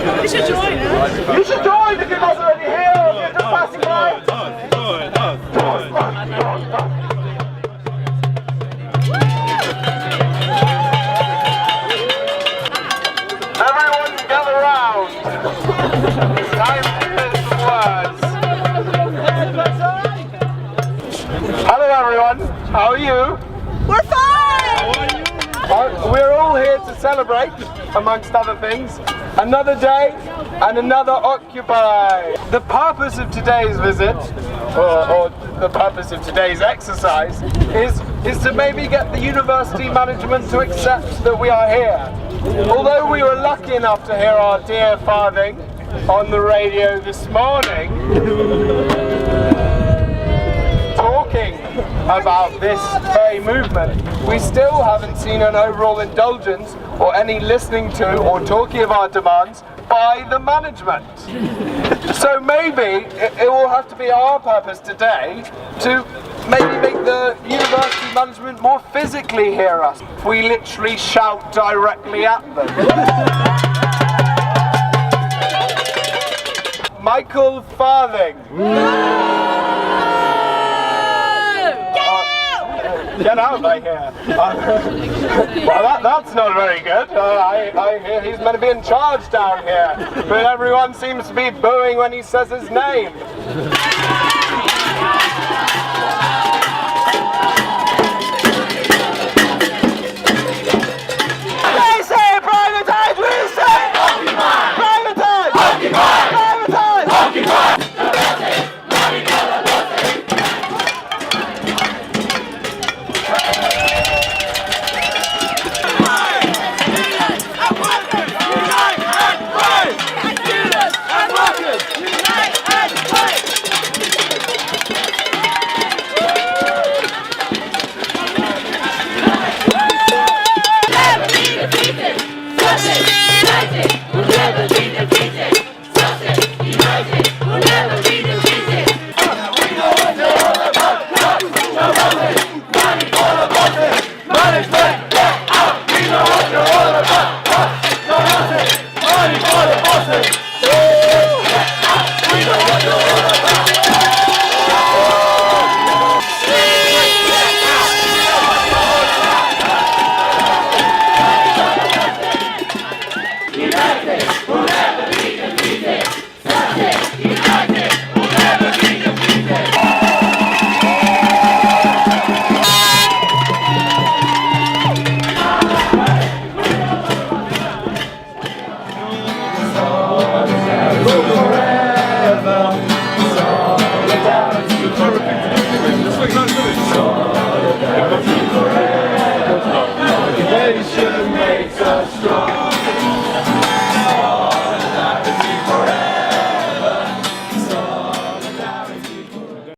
You should join, huh? You should join if you're not already here, or if you're just passing by. Everyone gather round. It's time to hear some words. Hello everyone, how are you? We're fine! We're all here to celebrate, amongst other things, another day and another Occupy. The purpose of today's visit, or the purpose of today's exercise, is to maybe get the university management to accept that we are here. Although we were lucky enough to hear our dear Farthing on the radio this morning, talking about this very movement, we still haven't seen an overall indulgence or any listening to or talking of our demands by the management. So maybe it will have to be our purpose today to maybe make the university management more physically hear us. We literally shout directly at them. Michael Farthing. Get out, I hear. Well, that's not very good. I hear he's meant to be in charge down here, but everyone seems to be booing when he says his name.